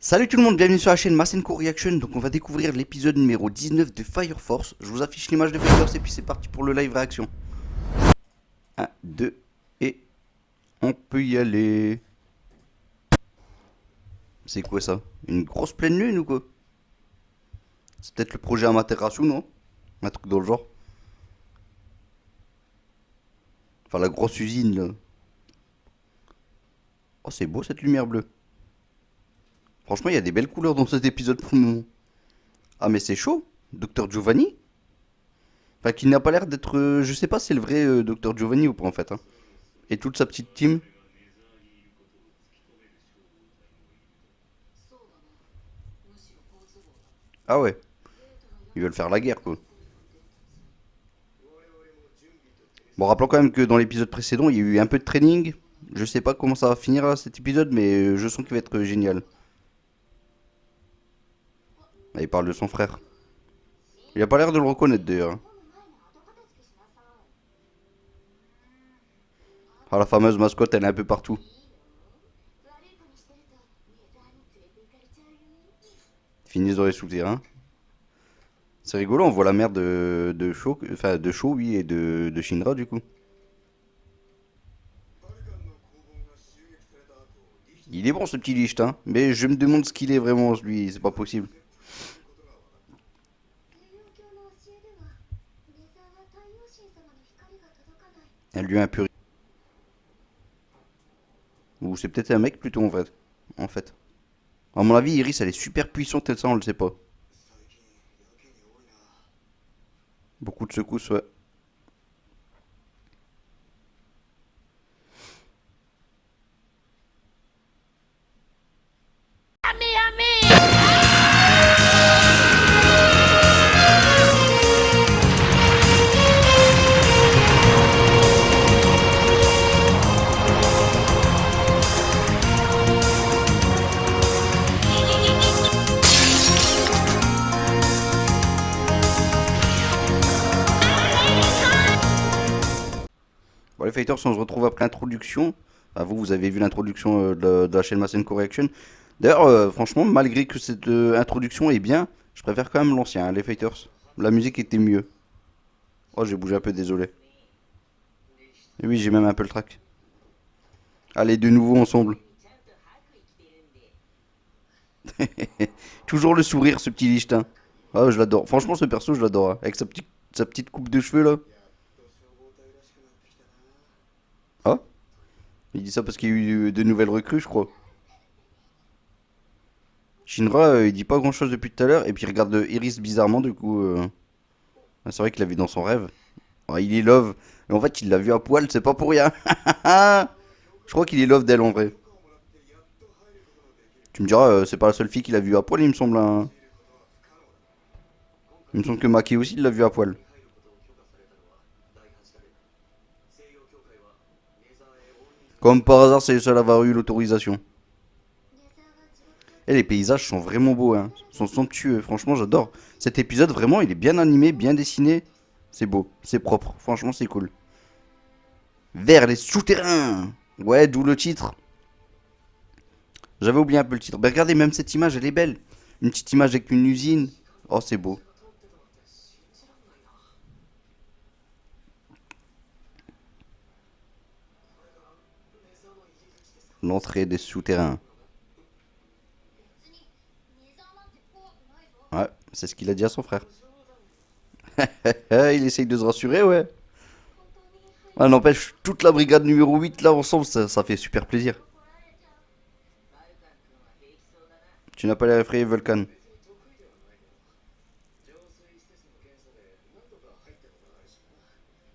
Salut tout le monde, bienvenue sur la chaîne Masenko Reaction. Donc on va découvrir l'épisode numéro 19 de Fire Force. Je vous affiche l'image de Fire Force et puis c'est parti pour le live réaction. 1, 2 et on peut y aller. C'est quoi ça? Une grosse pleine lune ou quoi? C'est peut-être le projet Amaterasu, non? Un truc dans le genre. Enfin la grosse usine là. Oh c'est beau cette lumière bleue. Franchement il y a des belles couleurs dans cet épisode pour le moment. Ah mais c'est chaud. Docteur Giovanni. Enfin qui n'a pas l'air d'être... je sais pas si c'est le vrai Docteur Giovanni ou pas en fait, hein. Et toute sa petite team. Ah ouais, ils veulent faire la guerre quoi. Bon, rappelons quand même que dans l'épisode précédent, il y a eu un peu de training. Je sais pas comment ça va finir là, cet épisode, mais je sens qu'il va être génial. Ah, il parle de son frère. Il a pas l'air de le reconnaître d'ailleurs. Ah, la fameuse mascotte, elle est un peu partout. Finissent dans les souterrains. C'est rigolo, on voit la mère de Sho, enfin de Sho, oui, et de Shinra du coup. Il est bon ce petit Lich, hein, mais je me demande ce qu'il est vraiment, lui, c'est pas possible. Elle lui a un pur. Ou c'est peut-être un mec plutôt en fait. En fait. À mon avis, Iris, elle est super puissante et ça, on le sait pas. Beaucoup de secousses, ouais. Bon, les fighters, on se retrouve après l'introduction. Ah, vous avez vu l'introduction de la chaîne Masenko Reaction. D'ailleurs, franchement, malgré que cette introduction est bien, je préfère quand même l'ancien, hein, les fighters. La musique était mieux. Oh, j'ai bougé un peu, désolé. Et oui, j'ai même un peu le track. Allez, de nouveau ensemble. Toujours le sourire, ce petit Lichtin. Ah, je l'adore. Franchement, ce perso, je l'adore, hein. Avec sa petite coupe de cheveux, là. Ah, il dit ça parce qu'il y a eu de nouvelles recrues, je crois. Shinra, il dit pas grand chose depuis tout à l'heure, et puis il regarde Iris bizarrement, du coup. Ah, c'est vrai qu'il l'a vu dans son rêve. Ah, il est love. Mais en fait, il l'a vu à poil, c'est pas pour rien. Je crois qu'il est love d'elle en vrai. Tu me diras, c'est pas la seule fille qu'il a vu à poil, il me semble, hein. Il me semble que Maki aussi il l'a vu à poil. Comme par hasard, c'est le seul à avoir eu l'autorisation. Et les paysages sont vraiment beaux, hein. Ils sont somptueux, franchement, j'adore. Cet épisode, vraiment, il est bien animé, bien dessiné. C'est beau, c'est propre, franchement, c'est cool. Vers les souterrains. Ouais, d'où le titre. J'avais oublié un peu le titre. Mais regardez, même cette image, elle est belle. Une petite image avec une usine. Oh, c'est beau. L'entrée des souterrains. Ouais, c'est ce qu'il a dit à son frère. Il essaye de se rassurer, ouais. Ah, n'empêche, toute la brigade numéro 8 là ensemble, ça fait super plaisir. Tu n'as pas l'air effrayé, Vulcan.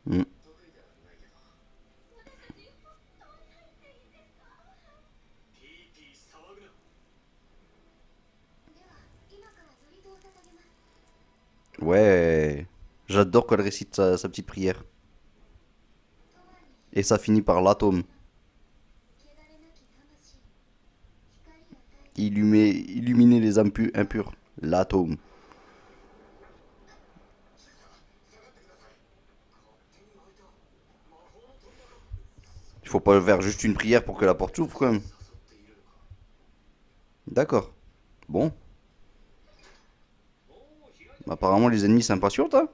Hmm. Ouais. J'adore quand elle récite sa petite prière. Et ça finit par l'atome. Illuminer les âmes impures. L'atome. Il faut pas faire juste une prière pour que la porte s'ouvre quand même. D'accord. Bon, apparemment les ennemis s'impatientent, hein.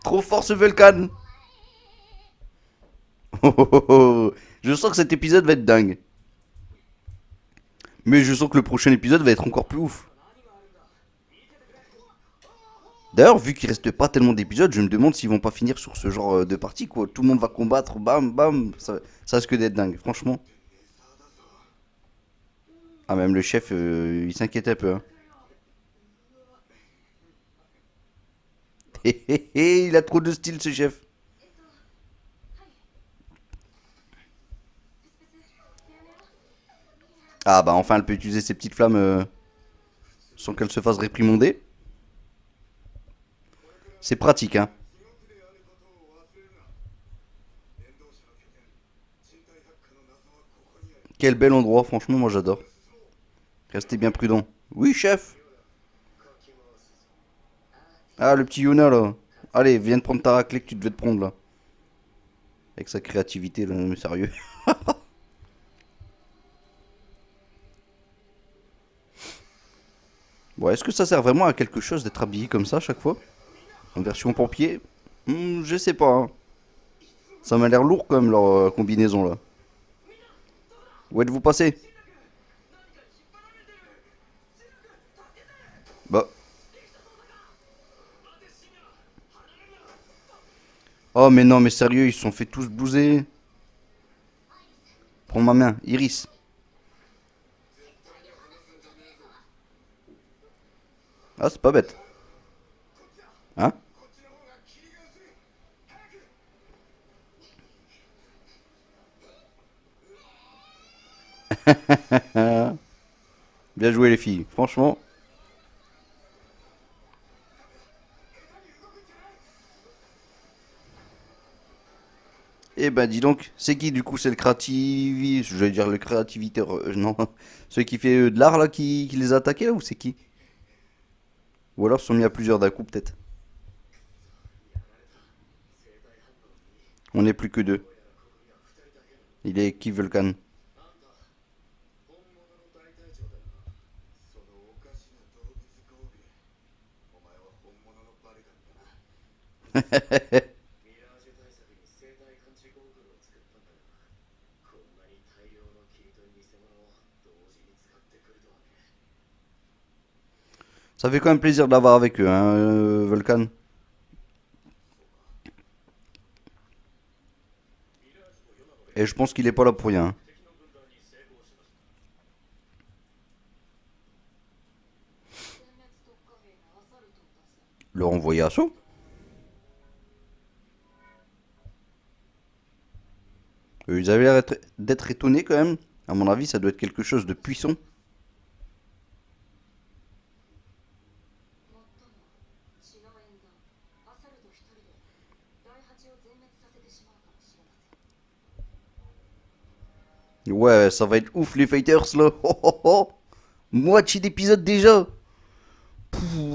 Trop fort ce Vulcan. Je sens que cet épisode va être dingue. Mais je sens que le prochain épisode va être encore plus ouf. D'ailleurs, vu qu'il reste pas tellement d'épisodes, je me demande s'ils vont pas finir sur ce genre de partie, quoi. Tout le monde va combattre, bam, bam. Ça risque d'être dingue, franchement. Ah, même le chef, il s'inquiète un peu, hein. Hé hé hé, il a trop de style, ce chef. Ah, bah enfin, elle peut utiliser ses petites flammes sans qu'elle se fasse réprimander. C'est pratique, hein. Quel bel endroit, franchement, moi j'adore. Restez bien prudent. Oui, chef. Ah, le petit Yuna, là. Allez, viens de prendre ta raclée que tu devais te prendre, là. Avec sa créativité, là, mais sérieux. Bon, est-ce que ça sert vraiment à quelque chose d'être habillé comme ça à chaque fois? En version pompier? Je sais pas, hein. Ça m'a l'air lourd, quand même, leur combinaison, là. Où êtes-vous passé? Bah. Oh, mais non, mais sérieux, ils se sont fait tous blouser. Prends ma main, Iris. Ah, c'est pas bête. Hein? Bien joué, les filles. Franchement. Eh ben, dis donc, c'est qui du coup? C'est le créativité. Je vais dire le créativité. Non. Celui qui fait de l'art là qui les a attaqués là ou c'est qui? Ou alors ils se sont mis à plusieurs d'un coup peut-être. On n'est plus que deux. Il est qui Vulcan? Ça fait quand même plaisir de l'avoir avec eux, hein, Vulcan. Et je pense qu'il est pas là pour rien, hein. Le renvoyer à Sceaux. Ils avaient l'air d'être étonnés quand même. À mon avis, ça doit être quelque chose de puissant. Ouais, ça va être ouf les fighters là. Oh, oh, oh. Moitié d'épisode déjà.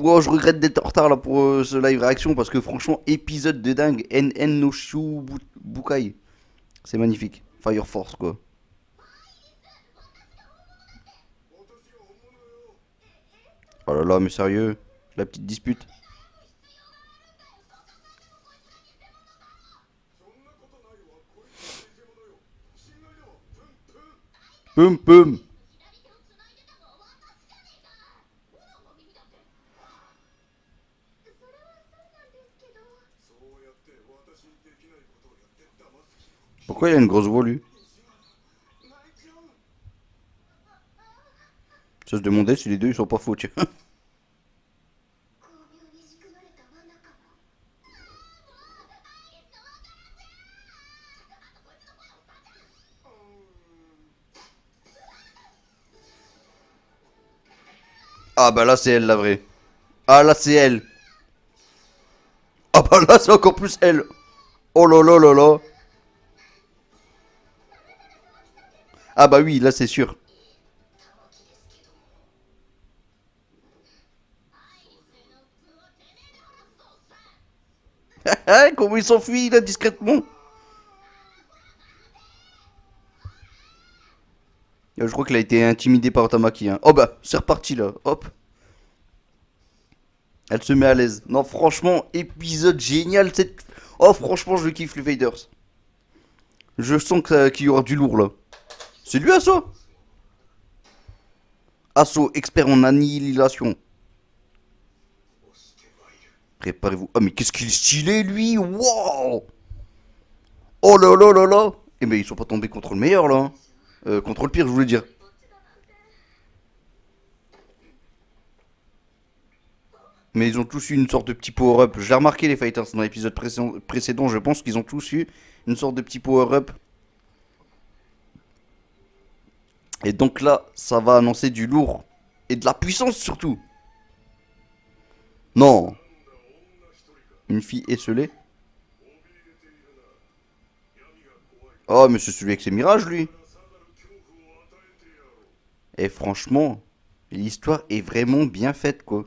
Oh, je regrette d'être en retard là pour ce live réaction parce que franchement, épisode de dingue. NN no Shu Bukai. C'est magnifique. Fire Force quoi. Oh là là, mais sérieux. La petite dispute. Pum pum. Pourquoi il a une grosse voix lui? Ça se demandait si les deux ils sont pas faux, tiens. Ah bah là c'est elle la vraie. Ah là c'est elle. Ah bah là c'est encore plus elle. Oh là là là là. Ah bah oui, là c'est sûr. Hein, comment il s'enfuit là discrètement? Je crois qu'il a été intimidé par Tamaki. Hein. Oh bah, c'est reparti là. Hop. Elle se met à l'aise. Non, franchement, épisode génial. Oh, franchement, je kiffe les Faders. Je sens qu'il y aura du lourd là. C'est lui, Asso? Asso, expert en annihilation. Préparez-vous. Oh, mais qu'est-ce qu'il est stylé, lui. Wow. Oh là là là là. Eh, mais ils sont pas tombés contre le meilleur là. Hein. Contre le pire, je voulais dire. Mais ils ont tous eu une sorte de petit power-up. J'ai remarqué les fighters dans l'épisode précédent. Je pense qu'ils ont tous eu une sorte de petit power-up. Et donc là, ça va annoncer du lourd. Et de la puissance surtout. Non. Une fille esselée. Oh, mais c'est celui avec ses mirages, lui. Et franchement, l'histoire est vraiment bien faite, quoi.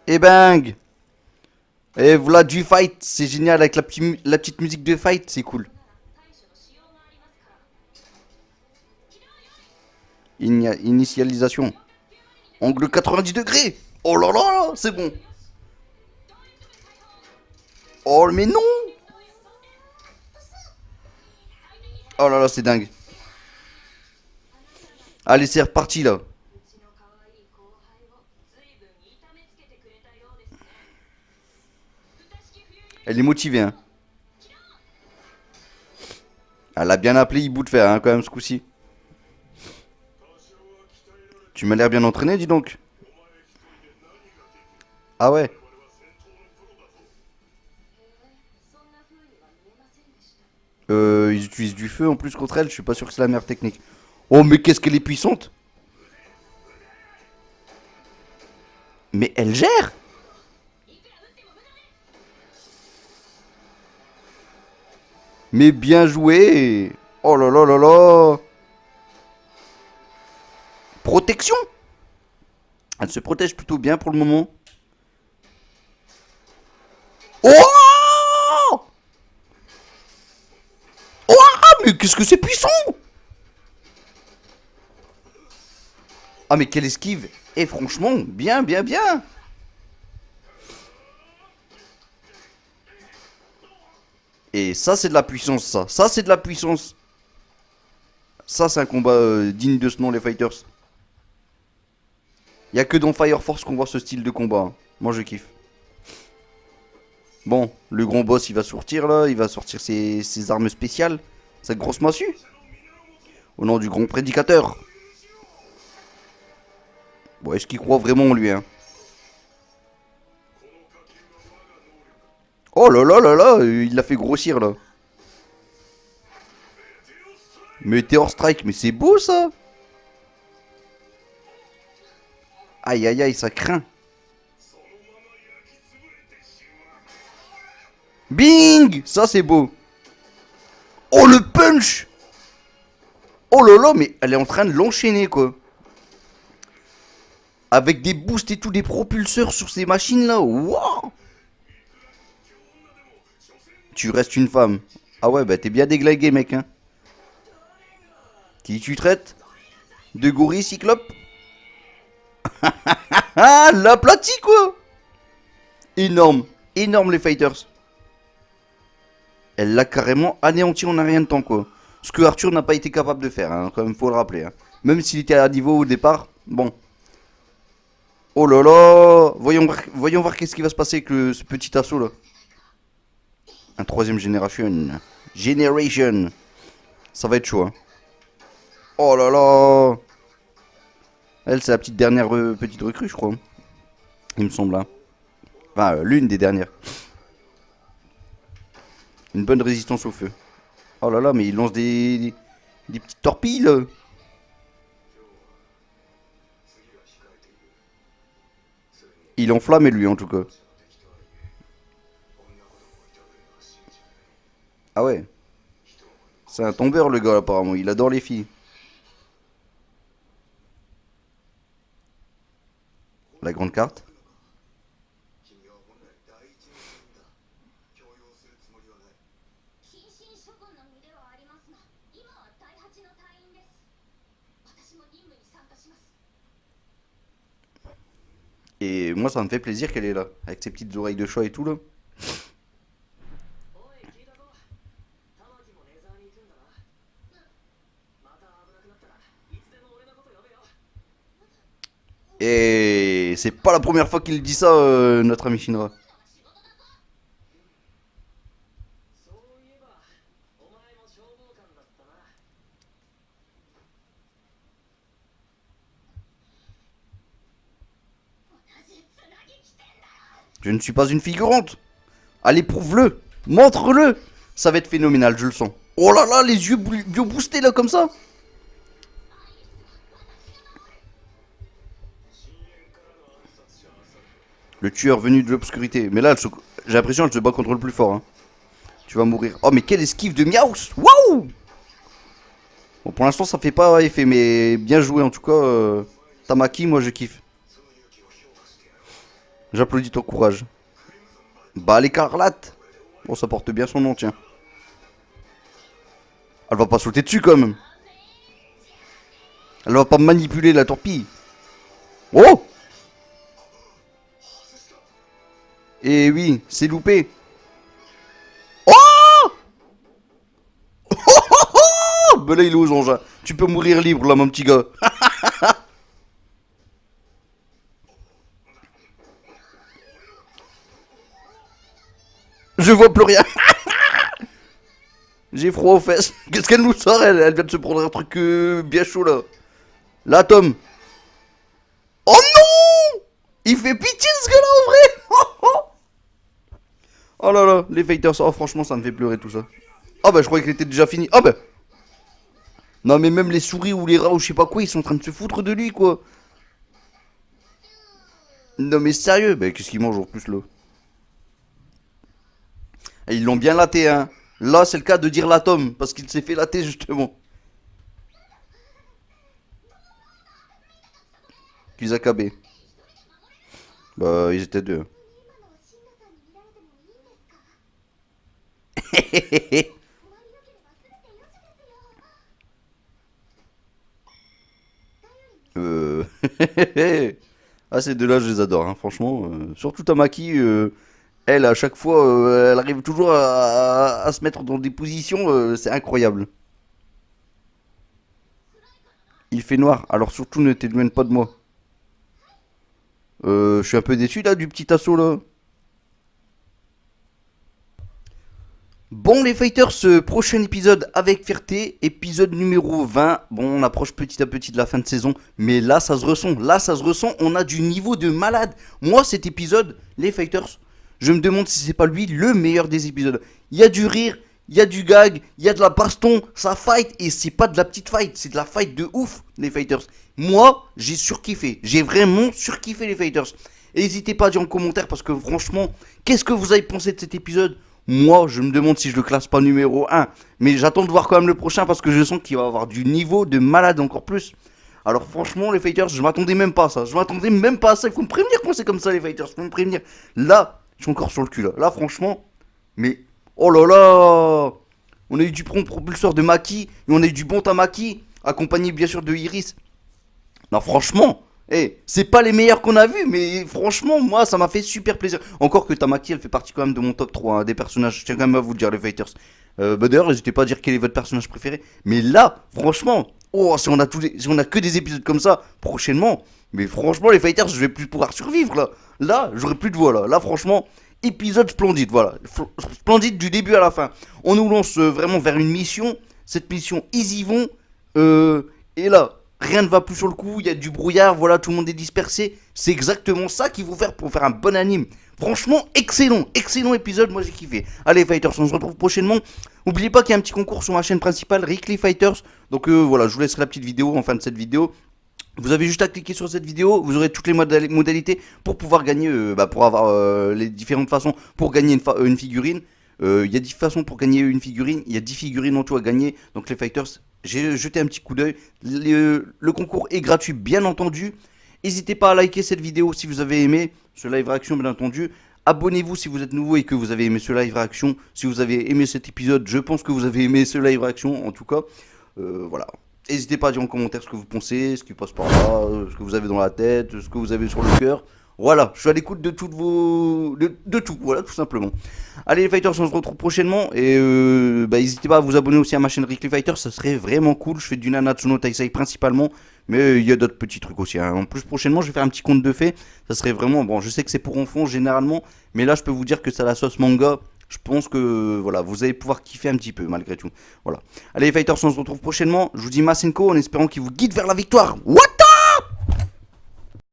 Et bang. Et voilà du fight, c'est génial avec la petite musique de fight, c'est cool. Initialisation. Angle 90 degrés. Oh là là, c'est bon. Oh mais non. Oh là là, c'est dingue. Allez, c'est reparti là. Elle est motivée, hein. Elle a bien appelé Hibou de fer, hein, quand même, ce coup-ci. Tu m'as l'air bien entraîné, dis donc. Ah ouais. Ils utilisent du feu en plus contre elle, je suis pas sûr que c'est la meilleure technique. Oh, mais qu'est-ce qu'elle est puissante. Mais elle gère. Mais bien joué. Oh là là là là. Protection. Elle se protège plutôt bien pour le moment. Oh. Oh, mais qu'est-ce que c'est puissant. Ah, mais quelle esquive. Et franchement, bien, bien, bien. Et ça, c'est de la puissance, ça. Ça, c'est de la puissance. Ça, c'est un combat digne de ce nom, les fighters. Y a que dans Fire Force qu'on voit ce style de combat. Hein. Moi, je kiffe. Bon, le grand boss, il va sortir là. Il va sortir ses armes spéciales. Cette grosse massue. Au nom du grand prédicateur. Bon, est-ce qu'il croit vraiment en lui, hein? Oh là là là là, il l'a fait grossir là. Meteor Strike, mais c'est beau ça. Aïe aïe aïe, ça craint. Bing. Ça c'est beau. Oh le punch. Oh là là, mais elle est en train de l'enchaîner quoi. Avec des boosts et tout, des propulseurs sur ces machines là. Waouh. Tu restes une femme. Ah ouais, bah t'es bien déglingué mec hein. Qui tu traites? De gorille cyclope? Ah, l'aplati quoi. Énorme. Énorme les fighters. Elle l'a carrément anéanti en un rien de temps quoi. Ce que Arthur n'a pas été capable de faire, hein, quand même faut le rappeler. Hein. Même s'il était à niveau au départ, bon. Oh là là. Voyons voir qu'est-ce qui va se passer avec ce petit assaut là. Un troisième génération. Generation. Ça va être chaud. Hein. Oh là là. Elle c'est la petite dernière petite recrue je crois. Il me semble. Hein. Enfin l'une des dernières. Une bonne résistance au feu. Oh là là mais il lance des petites torpilles là. Il enflamme lui en tout cas. Ah ouais. C'est un tombeur le gars apparemment, il adore les filles. La grande carte. Et moi, ça me fait plaisir qu'elle est là, avec ses petites oreilles de chat et tout là. Et c'est pas la première fois qu'il dit ça, notre ami Shinra. Je ne suis pas une figurante. Allez, prouve-le. Montre-le. Ça va être phénoménal, je le sens. Oh là là, les yeux bio boostés là comme ça. Le tueur venu de l'obscurité. Mais là, j'ai l'impression qu'elle se bat contre le plus fort. Hein. Tu vas mourir. Oh, mais quelle esquive de Miaus. Waouh. Bon, pour l'instant, ça fait pas effet, mais bien joué en tout cas. Tamaki, moi je kiffe. J'applaudis ton courage. Bah, l'écarlate. Bon, ça porte bien son nom, tiens. Elle va pas sauter dessus quand même. Elle va pas manipuler la torpille. Oh. Et oui, c'est loupé. Oh. Ben là, il est aux engins. Tu peux mourir libre là, mon petit gars. Je vois plus rien. J'ai froid aux fesses. Qu'est-ce qu'elle nous sort elle vient de se prendre un truc bien chaud là. Là, Tom. Oh non. Il fait pitié ce gars-là en vrai. Oh là là, les fighters. Oh franchement, ça me fait pleurer tout ça. Ah bah je croyais qu'il était déjà fini. Ah bah. Non mais même les souris ou les rats ou je sais pas quoi, ils sont en train de se foutre de lui quoi. Non mais sérieux, bah qu'est-ce qu'ils mangent en plus là? Et ils l'ont bien laté hein. Là c'est le cas de dire l'atome, parce qu'il s'est fait latter justement. Kusakabe. Bah ils étaient deux. euh... ah ces deux-là je les adore hein, franchement. Surtout Tamaki, elle à chaque fois, elle arrive toujours à se mettre dans des positions, c'est incroyable. Il fait noir, alors surtout ne t'éloigne pas de moi. Je suis un peu déçu là du petit assaut là. Bon les fighters, ce prochain épisode avec fierté, épisode numéro 20. Bon on approche petit à petit de la fin de saison, mais là ça se ressent, on a du niveau de malade. Moi cet épisode, les fighters, je me demande si c'est pas lui le meilleur des épisodes. Il y a du rire, il y a du gag, il y a de la baston, ça fight, et c'est pas de la petite fight, c'est de la fight de ouf les fighters. Moi j'ai surkiffé, j'ai vraiment surkiffé les fighters. N'hésitez pas à dire en commentaire parce que franchement, qu'est-ce que vous avez pensé de cet épisode? Moi, je me demande si je le classe pas numéro 1. Mais j'attends de voir quand même le prochain parce que je sens qu'il va avoir du niveau de malade encore plus. Alors franchement, les fighters, je m'attendais même pas à ça. Je m'attendais même pas à ça. Il faut me prévenir quand c'est comme ça, les fighters. Il faut me prévenir. Là, je suis encore sur le cul, là. Là, franchement, mais... Oh là là. On a eu du bon propulseur de Maki. Et on a eu du bon Tamaki. Accompagné, bien sûr, de Iris. Non, franchement, c'est pas les meilleurs qu'on a vus, mais franchement, moi, ça m'a fait super plaisir. Encore que Tamaki, elle fait partie quand même de mon top 3 hein, des personnages. Je tiens quand même à vous le dire, les fighters. D'ailleurs, n'hésitez pas à dire quel est votre personnage préféré. Mais là, franchement, oh, si on a que des épisodes comme ça, prochainement, mais franchement, les fighters, je vais plus pouvoir survivre là. Là, j'aurai plus de voix là. Là, franchement, épisode splendide, voilà. Splendide du début à la fin. On nous lance vraiment vers une mission. Cette mission, ils y vont. Et là, rien ne va plus sur le coup, il y a du brouillard, voilà, tout le monde est dispersé. C'est exactement ça qu'il faut faire pour faire un bon anime. Franchement, excellent, excellent épisode, moi j'ai kiffé. Allez fighters, on se retrouve prochainement. N'oubliez pas qu'il y a un petit concours sur ma chaîne principale, Rickly Fighters. Donc voilà, je vous laisserai la petite vidéo en fin de cette vidéo. Vous avez juste à cliquer sur cette vidéo, vous aurez toutes les modalités pour pouvoir gagner, pour avoir les différentes façons pour gagner une figurine. Il y a 10 façons pour gagner une figurine, il y a 10 figurines en tout à gagner. Donc les fighters, j'ai jeté un petit coup d'œil. Le concours est gratuit, bien entendu. N'hésitez pas à liker cette vidéo si vous avez aimé ce live réaction, bien entendu. Abonnez-vous si vous êtes nouveau et que vous avez aimé ce live réaction. Si vous avez aimé cet épisode, je pense que vous avez aimé ce live réaction, en tout cas. Voilà. N'hésitez pas à dire en commentaire ce que vous pensez, ce qui passe par là, ce que vous avez dans la tête, ce que vous avez sur le cœur. Voilà, je suis à l'écoute de toutes vos... de tout, voilà, tout simplement. Allez les fighters, on se retrouve prochainement. Et n'hésitez pas à vous abonner aussi à ma chaîne Rick les Fighters, ça serait vraiment cool. Je fais du Nanatsu no Taisai principalement, mais il y a d'autres petits trucs aussi, hein. En plus, prochainement, je vais faire un petit conte de fées. Ça serait vraiment... Bon, je sais que c'est pour enfants généralement, mais là, je peux vous dire que c'est à la sauce manga. Je pense que voilà, vous allez pouvoir kiffer un petit peu malgré tout. Voilà. Allez les fighters, on se retrouve prochainement. Je vous dis Masenko en espérant qu'il vous guide vers la victoire. What?